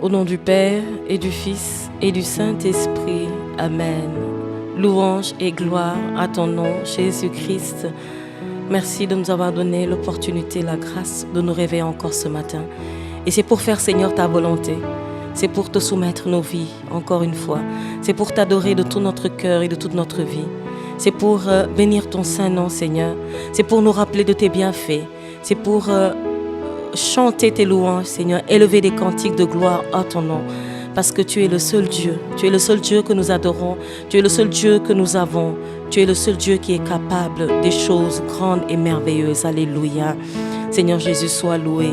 Au nom du Père et du Fils et du Saint-Esprit. Amen. Louange et gloire à ton nom, Jésus-Christ. Merci de nous avoir donné l'opportunité, la grâce de nous réveiller encore ce matin. Et c'est pour faire, Seigneur, ta volonté. C'est pour te soumettre nos vies, encore une fois. C'est pour t'adorer de tout notre cœur et de toute notre vie. C'est pour bénir ton Saint-Nom, Seigneur. C'est pour nous rappeler de tes bienfaits. C'est pour chanter tes louanges, Seigneur. Élever des cantiques de gloire à ton nom. Parce que tu es le seul Dieu. Tu es le seul Dieu que nous adorons. Tu es le seul Dieu que nous avons. Tu es le seul Dieu qui est capable des choses grandes et merveilleuses. Alléluia. Seigneur Jésus, sois loué.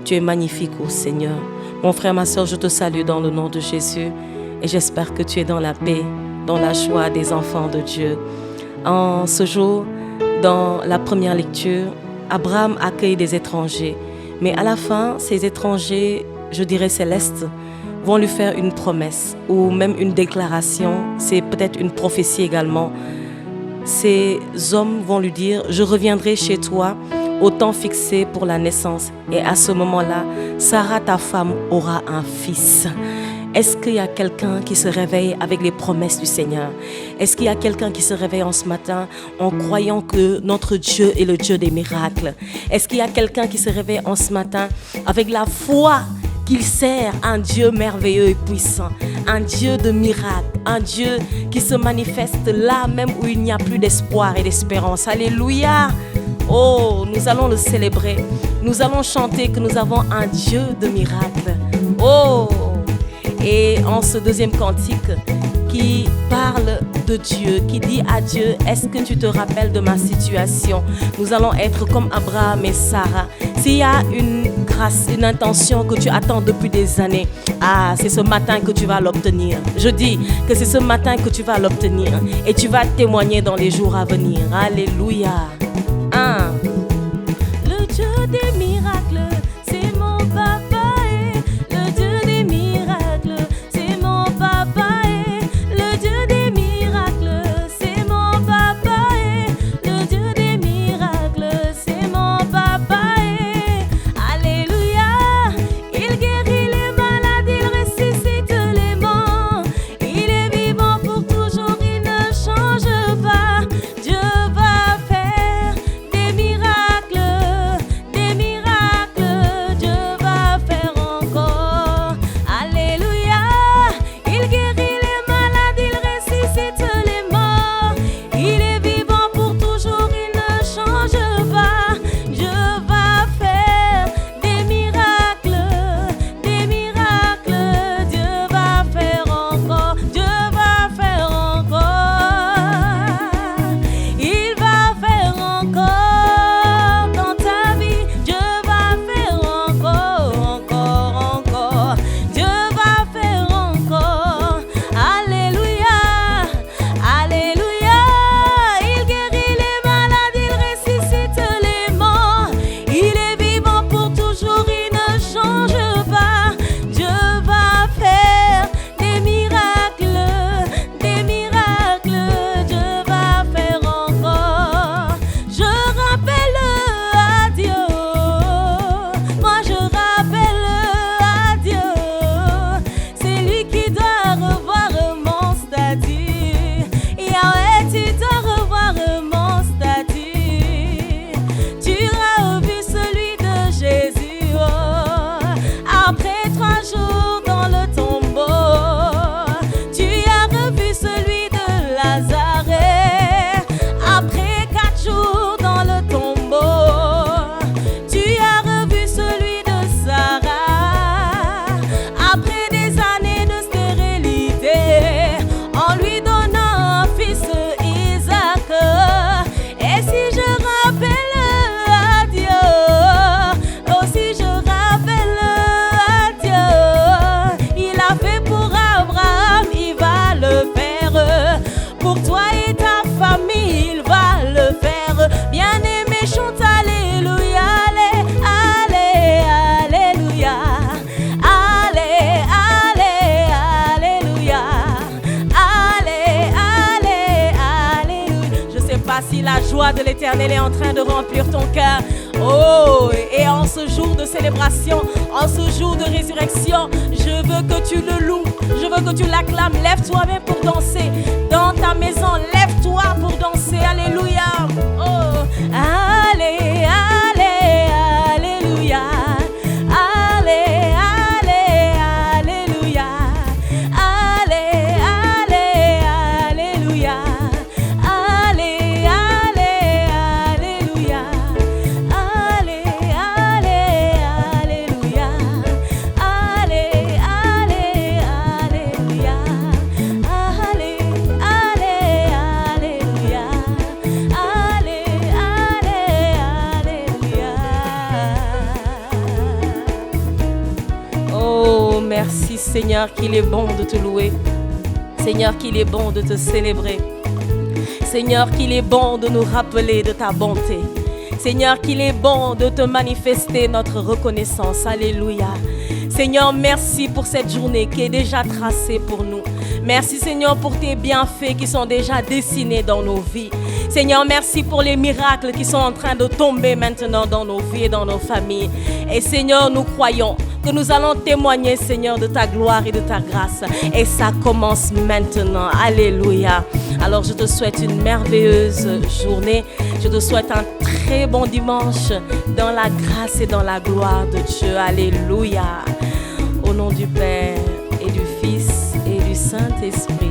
Tu es magnifique, ô Seigneur. Mon frère, ma soeur, je te salue dans le nom de Jésus. Et j'espère que tu es dans la paix, dans la joie des enfants de Dieu. En ce jour, dans la première lecture, Abraham accueille des étrangers. Mais à la fin, ces étrangers, je dirais célestes, vont lui faire une promesse ou même une déclaration. C'est peut-être une prophétie également. Ces hommes vont lui dire « Je reviendrai chez toi au temps fixé pour la naissance. Et à ce moment-là, Sarah, ta femme, aura un fils. » Est-ce qu'il y a quelqu'un qui se réveille avec les promesses du Seigneur? Est-ce qu'il y a quelqu'un qui se réveille en ce matin en croyant que notre Dieu est le Dieu des miracles? Est-ce qu'il y a quelqu'un qui se réveille en ce matin avec la foi qu'il sert un Dieu merveilleux et puissant, un Dieu de miracles, un Dieu qui se manifeste là même où il n'y a plus d'espoir et d'espérance? Alléluia! Oh, nous allons le célébrer. Nous allons chanter que nous avons un Dieu de miracles. Oh! Et en ce deuxième cantique qui parle de Dieu, qui dit à Dieu, est-ce que tu te rappelles de ma situation? Nous allons être comme Abraham et Sarah. S'il y a une grâce, une intention que tu attends depuis des années, c'est ce matin que tu vas l'obtenir. Je dis que c'est ce matin que tu vas l'obtenir et tu vas témoigner dans les jours à venir. Alléluia. Le Dieu des miracles, c'est mon papa. Le Dieu des miracles, c'est mon papa. Le Dieu des miracles, c'est mon papa. Le Dieu des miracles, c'est mon papa. Alléluia. Il guérit les malades, il ressuscite les morts. Il est vivant pour toujours, il ne change pas. Dieu va faire joie de l'Éternel est en train de remplir ton cœur. Oh, et en ce jour de célébration, en ce jour de résurrection, je veux que tu le loues, je veux que tu l'acclames. Lève-toi même pour danser dans ta maison, lève-toi pour danser. Alléluia. Oh, allez, allez, alléluia. Allez, allez, alléluia. Allez, allez, alléluia. Allez, allez, alléluia. Allez, allez, alléluia. Allez, allez, alléluia. Allez, allez, alléluia. Allez, allez, alléluia. Oh, merci Seigneur qu'il est bon de te louer. Seigneur qu'il est bon de te célébrer. Seigneur qu'il est bon de nous rappeler de ta bonté. Seigneur qu'il est bon de te manifester notre reconnaissance. Alléluia. Seigneur, merci pour cette journée qui est déjà tracée pour nous. Merci Seigneur pour tes bienfaits qui sont déjà dessinés dans nos vies. Seigneur, merci pour les miracles qui sont en train de tomber maintenant dans nos vies et dans nos familles. Et Seigneur, nous croyons que nous allons témoigner, Seigneur, de ta gloire et de ta grâce. Et ça commence maintenant. Alléluia. Alors, je te souhaite une merveilleuse journée. Je te souhaite un très bon dimanche dans la grâce et dans la gloire de Dieu. Alléluia. Au nom du Père et du Fils et du Saint-Esprit.